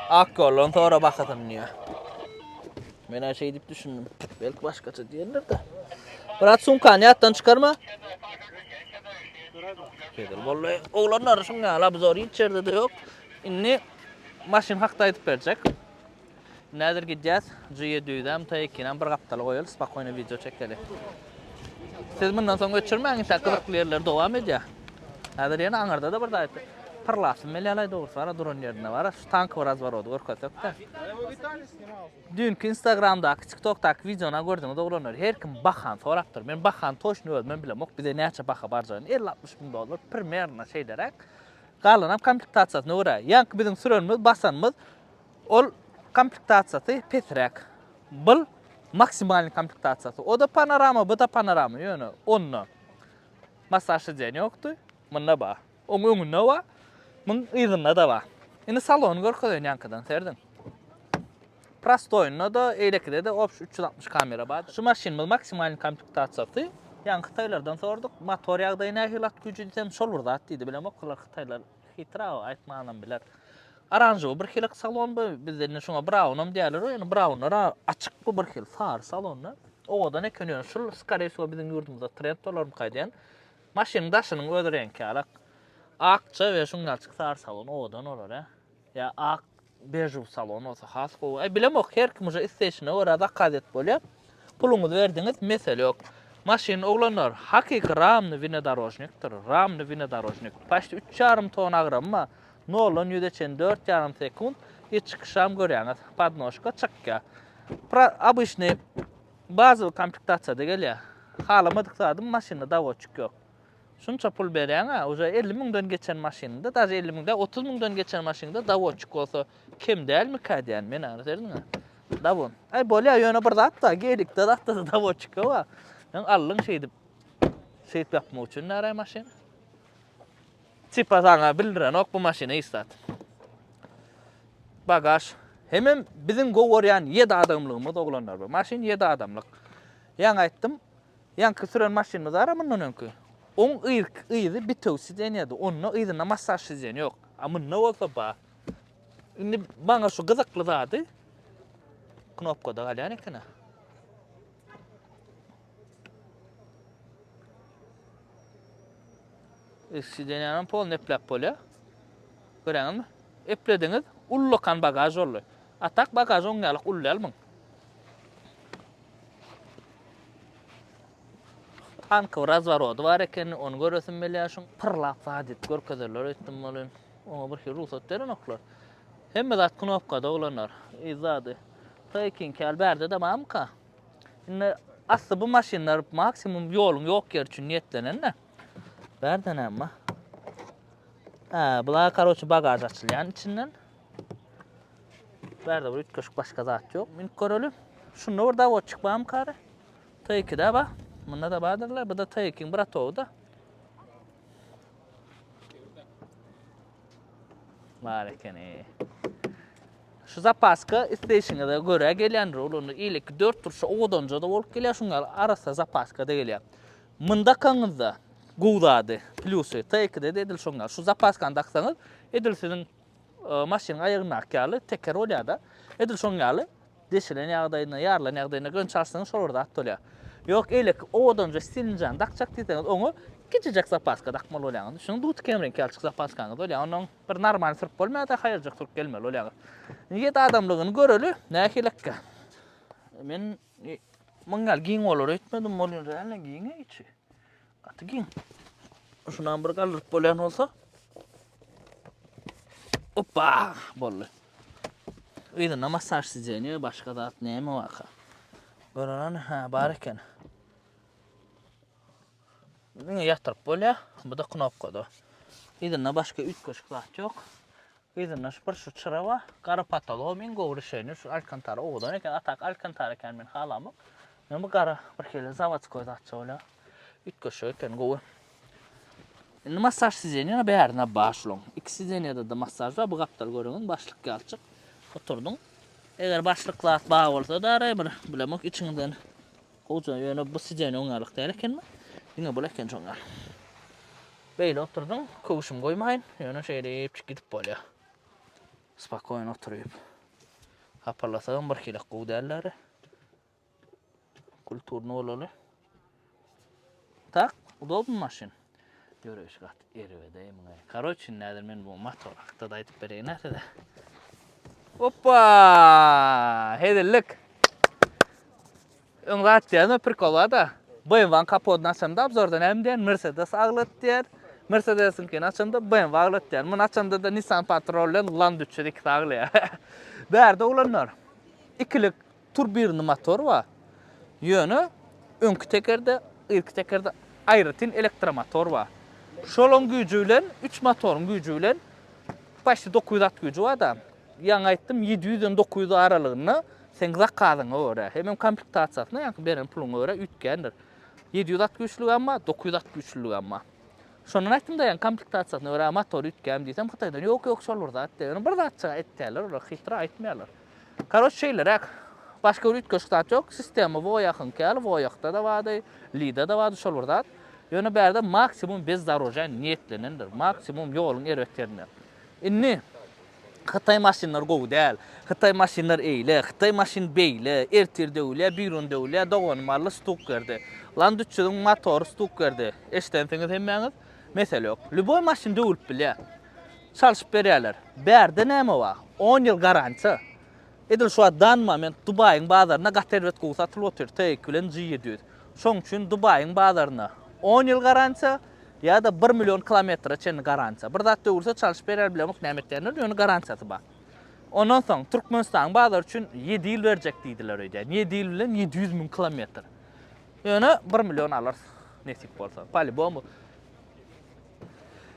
Akkollon sonra bakalım niye. Ben her şey deyip düşündüm. Belki başkası diyenler de. Bırak sunkanı yattan çıkarma. Gelir vallahi oğlanlar şunga ala biz oraya içeride de yok. İnni maşin hakta edip verecek. Nedir gideceğiz? Cüye düydem ta ikinen bir kaptalı koyalım. Spakoyna video çekelim. Siz bundan sonra geçirmeyin. Kızıklı yerler devam ediyor. Nedir yani Angar'da da burada etti. Pırlasın meliyalay doğrusu var. Durun yerine var. Şu tank var az var oldu. Korkat yok da. Dünkü Instagram'da, TikTok'taki videona gördüğünüz oğlanlar her kim bakan soraptır. Ben bakan toş ne öldüm ben bilem. Bize neçe baka barcayın. 50-60 bin dolar primerna şey derek. Kalanam komplektatsiyası ne oraya. Yankı bizim sürönümüz, basanımız ol komplektatsiyası petrek. Bıl maksimalin komplektatsiyası. O da panorama, bu da panorama. Yani onunla masajı diyeni yoktu. Bununla ba. Onun önünde var. Bunun iyidinle de var. Yine salonu görküyorsun yankıdan serdin. Prastoyunda da eylekide de 360 kamera var. Şu maşinimiz maksimalin komplektatsiyası. Yani Xitaylardan sorduk. Motor yağda yine hilat gücü desem şol burada attıydı. Bilem o kadar Xitaylar hitra o aytmağından biler. aranjy bir hilik salon bu. Bizden şoňa Brown'um diýerler. Ýani Brown'lara açyk bu bir hil sar salonlar. Oda ne könýär? Şol skare şu bizim ýurdumyzda trend bolarmy kaýdyan. Maşynyň daşynyň öz rengi alak. Akça we şoň açyk sar salon odan olar ha. Ya ak bejuw salon olsa has go. Bilemok her kim uje isteşine orada kadet bolýar. Puluňyzy berdiňiz, mesele ýok. Maşyn oglanlar hakiki ramny vinodorожникdir. Ramny vinodorожник. Paşty 3,5 ton agramma. Nolan ýüdeçen 4,5 sekund çıkışam görýäňiz. Podnoşka çykka. Обычный bazı komplektatsiýada gelýär. Halamadyk zadım maşynda dawatçyk ýok. Şunça pul berýän ha, uje 50 000dan geçen maşynda, da 50 000da 30 000dan geçen maşynda dawatçyk bolsa kim dälmi kadýan men anladyň. Dawon. Bolýar ýöne bir zat da gelikde da dawatçyk wa. Ýa allyň şeýdi. Şeýip ýapmak üçin näre maşyn? Tipa sana bildiren ok bu maşyna istat. Bagaj. Hemem bizim goworýan 7 adamlygymyz oglanlar bu. Maşyn 7 adamlyk. Ýa aýtdym. Ýa süren maşynymyz var mundan öňkü. On ýyzy bitew sidenýärdi. Onu ýyzyna massaj sizen ýok. Ama ne bolsa ba. Indi baňa şu gyzykly zady. Knopkada galýan ekene. Sidenýän pol neplap bolýar. Göreňizmi? Eplediňiz, ullukan bagaj bolýar. Atak bagaj oňňalyk ullýalmyň. Tank razvarod var eken, onu görürsün belä şoň pırlap zadyt görkezler etdim bolan. Oňa bir ruhsat beren oklar. Hemme zat knopkada olanlar. Zady. Taking kel berde tamamka. Indi asly bu maşynlar maksimum ýoluň ýok ýer üçin niýetlenen. Berden amma. Bular karoçy bagaj açylýan içinden. Berde bir ütköşük başga zat ýok. Min görelim. Şunu orada o çıkmam kare. Taýky da ba. Munda da badırlar. Bu da taýking bir atowda. Barekene. Şu zapaska isteşiňe de göre gelýändir. Onu ilik 4 turşa odanca da bolup gelýär. Şuňa arasa zapaska da gelýär. Munda kaňyzda gowdady plusy taýkyda edil şoňa. Şu zapaskan daksaňyz edil sizin maşynyň aýagyna akýaly teker bolýar da. Edil şoňaly deşilen ýagdaýyna, ýarlan ýagdaýyna gönçarsaňyz şol orada atolýar. Yok elik odanca silinjan dakçak diýseniz oňa kiçijek zapaska dakmal bolýar. Şunu dut kemren kelçik zapaskaňyz bolýar. Onuň bir normal sırp bolmaýar da haýyrjak turup gelmeli bolýar. Niýet adamlygyny göreli, nähilekkä. Men mangal giň bolar etmedim bolýar, näle giň içi. Gaty giň. Şundan bir galyp bolýan bolsa. Hoppa, bolly. Ýa-da masaj sijenýär, başga zat näme waka. Gören ha bareken. Mine ýatyryp bolýar, bu da knopkada. Ýa-da başga ütköşük zat ýok. Ýa-da şu çyraba, gara patalo men gowruşyny şu alkantara odan eken atak alkantara eken men halamyk. Men bu gara bir hili zavatskoy zat bolýar. Ütköşük eken gowy. Indi masaj sijenýär bärine başlaň. İki sijenýärde de masaj var, bu gapdar göreňiz başlyk galçyk. Oturdun. Eger başlyklar baý bolsa da bir bilemek içiňden goja ýöne bu sijenýär oňalyk däl ekenmi? Diňe bol eken şoňa. Beýle oturdun, kowşum goýmaýyn, ýöne şeýle gidip bolýar. Spakoýn oturup. Haparlasaň bir hili gow dälleri. Kulturny bolaly. Tak, udobmy maşyn. Görüş gat erwedeyim. Karoçy näder men bu motor hakda da aýtyp berýän näde. Hoppa! Hedelik. Öňrat ýa-da prikola BMW kapotuna açanda abzordan hemden Mercedes aglat diýer. Mercedes'in açanda BMW aglat diýer. Mun açanda da Nissan Patrol'len Land 3'lik taglýar. Bärde olanlar. İkilik turbirli motor var. Ýöne öňkü tekerde, irki tekerde aýrytyn elektromotor var. Şolun gücü bilen 3 motorun gücü bilen başy 900 at gücü var da. Ýa aýtdym 700-den 900 aralygyny sen zakadyň öwre. Hemem komplektatsiýasyna ýa beren puluňa öwre ütgendir. 700 at güçlük amma 900 at güçlük amma. Şonu aýtdym da ýa komplektatsiýasyna öwre motor ütgen diýsem Hytaýdan ýok şol zat diýen bir zatça etdiler, ora hytra aýtmaýarlar. Karoç şeýler başga bir ütköşük zat ýok, sistema bu ýakyn kel, bu ýakda da bady, lida da bady şol zat. Ýöne bärde maksimum bezdoroja niýetlenendir. Maksimum ýoluň erweklerine. Inni Xitay maşinlar gowy däl. Xitay maşinlar eýle, Xitay maşin beýle, ertir döwle, birun döwle, dogonmaly stuk gerdi. Lan düçüň motory stuk gerdi. Eşdensiňiz hemmäňiz. Mesele ýok. Lüboy maşin döwülip bilýär. Çalyşyp berýärler. Bärde näme bar? 10 ýyl garantiýa. Edil şu addan men Dubay'ın bazaryna gaterwet gowy satylyp otur. Tek bilen G700. Şoň üçin Dubay'ın bazaryna 10 ýyl garantiýa ya da 1 milyon kilometre çen garantiýa. Bir zat döwürse çalyşyp berýär bilen nämetlerni ýöne garantiýasy bar. Ondan soň Türkmenistan bazar üçin 7 ýyl berjek diýdiler öýdä. 7 ýyl bilen 700 000 kilometr. Ýöne 1 milyon alar nesip bolsa. Pali bomu.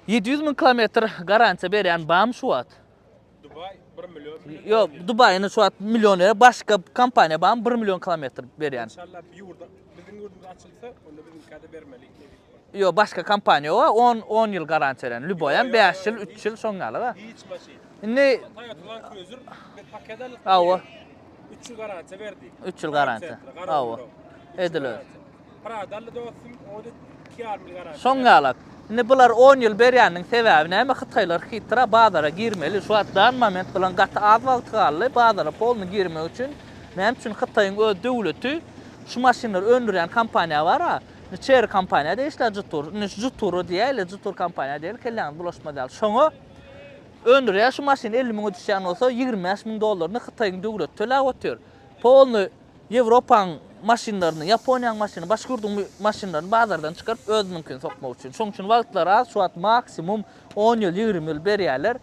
700 000 kilometr garantiýa berýän bam şu wagt. Dubai 1 milyon. Yo, Dubai'nin şu an milyoner başka kampanya bana 1 milyon kilometre berýän. İnşallah bir yurda bizim yurdumuz açılsa onda bizim kade vermelik. Yo, başka kampanya o 10 ýyl garantiýa. Lüboyan 5 ýyl, 3 ýyl soňaly. Hiç maşin. Ne? Toyota Land Cruiser bir paket alıp Awa, 3 yıl garanti verdi. 3 ýyl garantiýa. Awa. Ediler. Pradalı da olsun o da 2 yıl garanti. Soňaly. Ne bular 10 ýyl berýäniň sebäbi näme? Hytaýlar hitra bazara girmeli. Şu atdan moment bilen gaty az wagt galy bazara polny girmek üçin. Näme üçin Hytaýyň öz döwleti şu maşinler öndürýän kampanya bar ha. Çer kampanya da işler jutur. Ne juturu diýäler, jutur kampanya diýär, kelläň bulaşma däl. Şoňa öndürýär şu maşin 50 000 düşýän bolsa 25 000 dollaryny Hytaýyň döwleti töläp otur. Polny Ýewropaň maşinlaryny, Ýaponiýaň maşinlaryny, başga ýurdun maşinlaryny bazardan çykaryp özüninkini sokmak üçin. Şoň üçin wagtlar az, şu at maksimum 10 ýyl, 20 ýyl berýärler.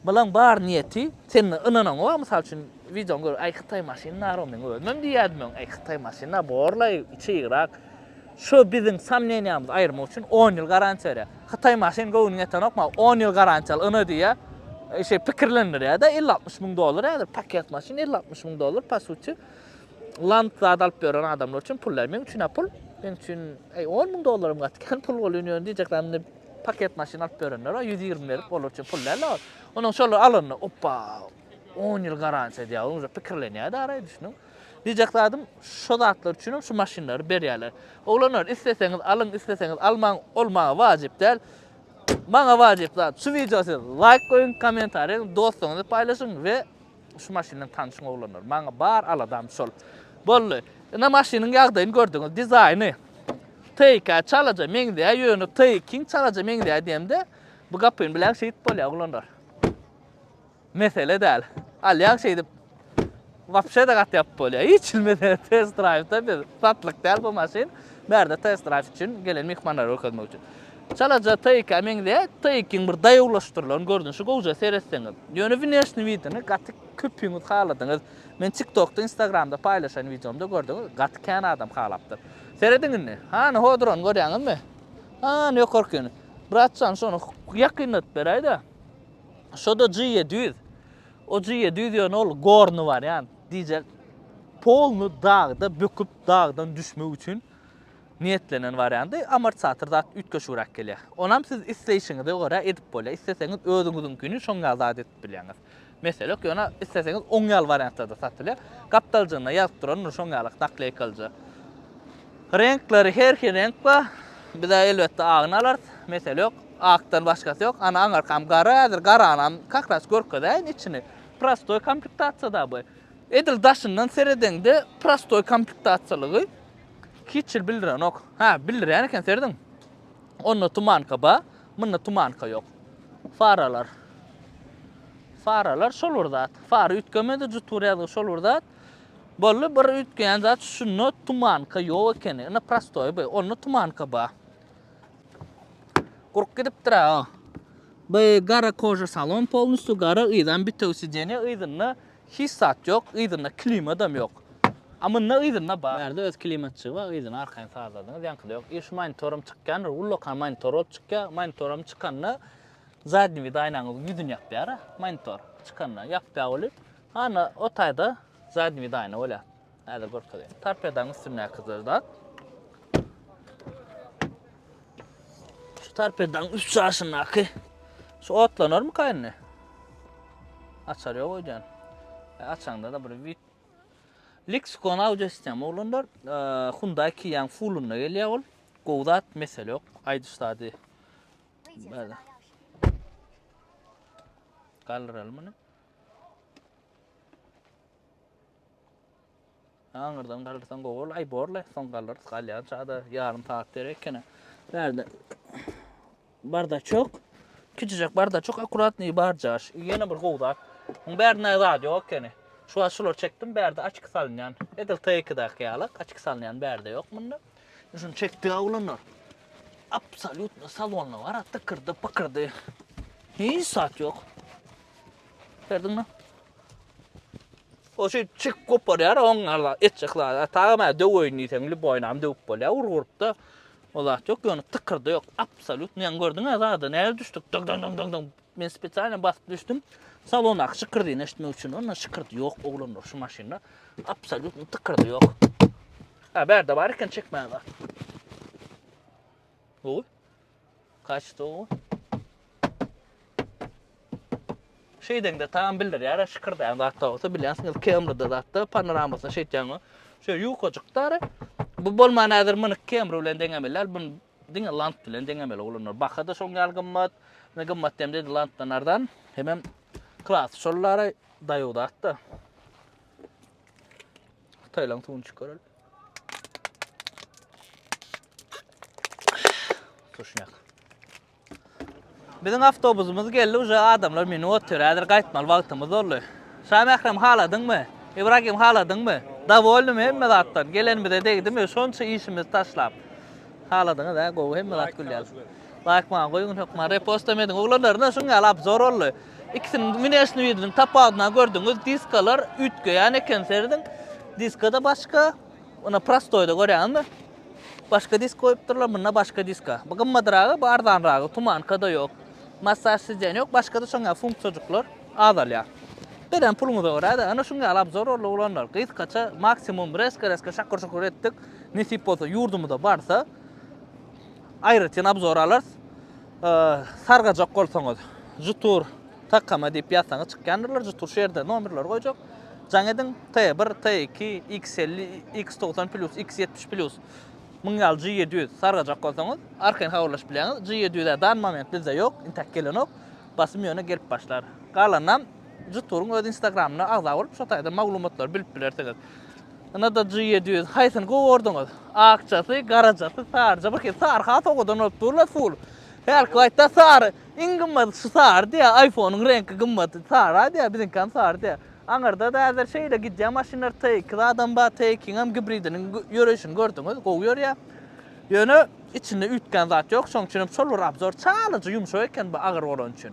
Bilen bar niýeti, senin ynanyň o, mysal üçin videoň gör, ay Hytaý maşinlary men özüm diýädimiň, ay Hytaý maşinlary borlay, içi ýyrak. Şu biziň samneniýamiz aýyrmak üçin 10 ýyl garantiýa berýär. Hytaý maşin gowuny eten okma 10 ýyl garantiýaly yny diýä. Pikirlenir da 50-60 000 dollar ýa-da paket maşin 50-60 000 dollar pasuçy. Land alıp beren adamlar üçün pullar. Men üçün pul. Men üçün 10 000 dollarym gatken pul bolýar diýjeklerimde paket maşin alıp berenler 120 berip bolar üçün pullar bar. Onuň şol alany oppa 10 ýyl garantiýa diýär. Onuň pikirlenýär da ara düşünün. Diýjeklerim şu zatlar üçün şu maşinleri berýärler. Oglanlar isteseňiz alyň, isteseňiz almaň olmagy wajyp däl. Maňa wajyp zat. Şu videosy like koyun, kommentaryň, dostuňyzy paýlaşyň we şu maşinle tanışın oglanlar. Maňa bar aladam şol. Bolly. Ina maşiniň ýagdaýyny gördüňiz, dizaýny. Teýka çalaja meňde, ýöne teýkin çalaja meňde diýemde, bu gapyň bilen şeýit bolýar oglanlar. Mesele däl. Alýan şeýdip wapşe da gat ýap bolýar. Hiç bilmeden test drive'da bir satlyk däl bu maşin. Bärde test drive üçin gelen mehmanlar ökürmek üçin. Çalaja teýka meňde, teýkin bir daýawlaşdyrylan gördün, şu gowja seretseňiz. Ýöne wineshni widini gaty köpüňiz haladyňyz. Men TikTok'da, Instagram'da paýlaşan videomda gördüm. Gaty kän adam halapdyr. Serediňizmi? Hany hodron görýäňizmi? Hany ýokarkyny. Bratçan şonu ýakynat beräýdi. Şoda G700. O G700 ýöne ol gorny bar ýani. Diýjek polny dagda böküp dagdan düşmek üçin niyetlenen varianty amortisator zat ütköş urak gelýär. Onam siz isleýişiňize görä edip bolýar. İsteseňiz özüňizinkini şoňa zat edip bilýäňiz. Mesela ýöne isteseňiz 10 ýyl variantda satylýar. Kaptaljyna ýazyp duran şoňalyk nakleykalja. Renkleri her renk bar. Bir de elbetde agyny alar. Mesela akdan başgasy ýok. Ana aňarkam garadyr, garanam kakras görkezäň içini. Prostoy komplektasiýa bu. Edil daşyndan seredeňde prostoy komplektasiýalygy kiçil bildiren ok. Ha, bildiren eken serediň. Onda tumanka ba, munda tumanka ýok. Faralar. Faralar şol urdat. Fara ütgemede juturýady şol urdat. Bolly bir ütgen zat şunu tumanka ýok eken. Ina prostoy bu, onu tumanka ba. Gurk gidip dura. Bu gara koja salon polnusu gara ýydan bitewsijene ýydyny hissat ýok, ýydyna klima da ýok. Amynna ýydyna bar. Bärde öz klimatçy bar, ýydyny arkaň sazadyňyz ýankyda ýok. Iş monitorum çykkan, ullokan monitor çykka, monitorum çykkanna zadny vidaynaňyz ýüzüni ýapýar, monitor çykkanna ýapýar bolup. Ana o taýda zadny vidayna bolýar. Häzir görkezýär. Tarpedaň üstüne kyzyrda. Şu tarpedaň üst şaşynaky. Şu otlanarmy kaýny? Açar ýok oýdan. Açanda da bir Lexicon audio sistemi oglanlar. Hyundai Kia fulluna gelýär ol. Gowdat mesele ýok. Aýdystady. Bäle. Galralmyny? Aňyrdan galyrsan gowul ay borla son galar galýan çada yarım saat derekkene. Berde barda çok. Küçücek barda çok akuratny barjaş. Ýene bir gowda. Muň bärine radio okeny. Şu aşular çekdim berde açık salınyan. Edil taýykyda ýalyk açık salınyan berde yok munda. Şunu çekdi awlanlar. Absolutno salonla var tıkırdı pıkırdı. Hiç saat yok. Gördün mü? O şey çık koparıyor onlarla etçekler. Tamamen döv oynayın li boynam döv bolya vurup da ola yok yani tıkırdı yok. Absolutno yan gördün ya zaten nereye düştük dong dong dong dong. Ben spesialen basıp düştüm. Salona şıkırdı neştme üçün ona şıkırdı yok oğlum şu maşinle. Absolutno tıkırdı yok. Ha berde varken çekmeye var. Oy. Kaçtı o. Şeyden de tamam bilir ya şıkırdı yani hatta olsa biliyorsun kamerada da hatta panoramasına şey diyeceğim. Şöyle yukacıklar. Bu bolma nadir mını kamera bilen dengemeler bunu dinge lant bilen dengemeler olurlar. Bakada son gel gımmat ne gımmat demde lantlardan hemen klas şollara dayodu hatta. Taylan tuğun çıkarır. Tuşnak. Bizim avtobusumuz geldi, uje adamlar meni oturuyor, qaytmal vaqtımız oldu. Şam Ekrem haladın mı? İbrahim haladın mı? Davollum hemme zattan. Gelenmide degdim, şonça işimiz taşlap. Haladın da go hemme zat güllýär. Bakma, goýun hokma reposta medin. Oglanlaryna şoňa alap zor oldu. İkisinin minesini ýedin, tapadyna gördüňiz, diskalar ütgeýän eken serdin. Diskada başka, ona prostoyda görýänmi? Başka disk koyupdurlar, mına başka diska. Bu gymmadyragy, bu ardanragy, tumankada yok. Masaj sizden yok, başka da şoňa funksiyonjuklar azalýar. Beren pulunu da orada, ana şoňa alap zor olanlar. Gysgaça maksimum reska şakur etdik. Nisip bolsa ýurdumyzda barsa aýratyn abzor alars. Sargajak bolsaňyz, jutur takama diýip ýazsaňyz çykýandylar, jutur şerde nomerler goýjak. Jaňadan T1, T2, X50, X90 plus, X70 plus. Mungal G700 sargajak bolsaňyz, arkaň hawlaş bilýäňiz. G700'de dan moment bizde yok, intak gelen ok. Basym ýöne gelip başlar. Galanam juturun öz Instagramyna agza bolup şo taýda maglumatlar bilip bilersiňiz. Ana da G700 haýsyn gowurdyňyz. Akçasy, garajasy, sarja bir sarha togudan olup durlar full. Her kayta sar, ingimmat şu sar diýe iPhone'un renki gymmaty sar diýe bizim kan sar diýe. Aňarda da häzir şeýle gidýär maşinlar T2 adam ba T2 hem gibridinin ýöreşini gördüňiz, gowy ýörýär. Ýöne içinde ütken zat yok, şoň üçin şol abzor çalıcı ýumşak eken bu agyr bolan üçin.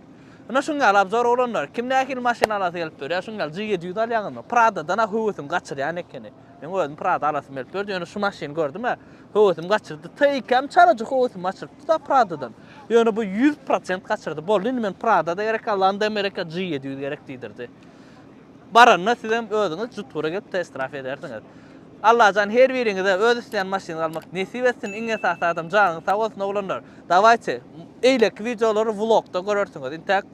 Ana şoňa abzor olanlar kim näkil maşina alasy gelip berýär, şoňa G700 alýanmy? Prada'dan höwüsüm gaçyrýan ekeni. Men özüm Prada alasym gelip berdi, ýöne şu maşiny gördüm ha. Höwüsüm gaçyrdy. T2 hem çalıcı höwüsüm gaçyrdy da Prada'dan. Ýöne bu 100% gaçyrdy. Boldy men Prada'da gerek Hollanda Amerika G700 gerek diýdirdi. Baranna sizem özüňiz jutura gelip testraf ederdiňiz. Allah can her biriňize öz isleýän maşyna almak nesip etsin. Iň esasy adam janyň sag bolsun oglanlar. Dawaýçy, eýlek videolary vlogda görersiňiz. Intak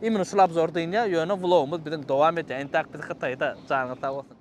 imini şulap zor diýinýär, ýöne vlogumuz biziň dowam etýär. Intak biz Hytaýda janyň sag bolsun.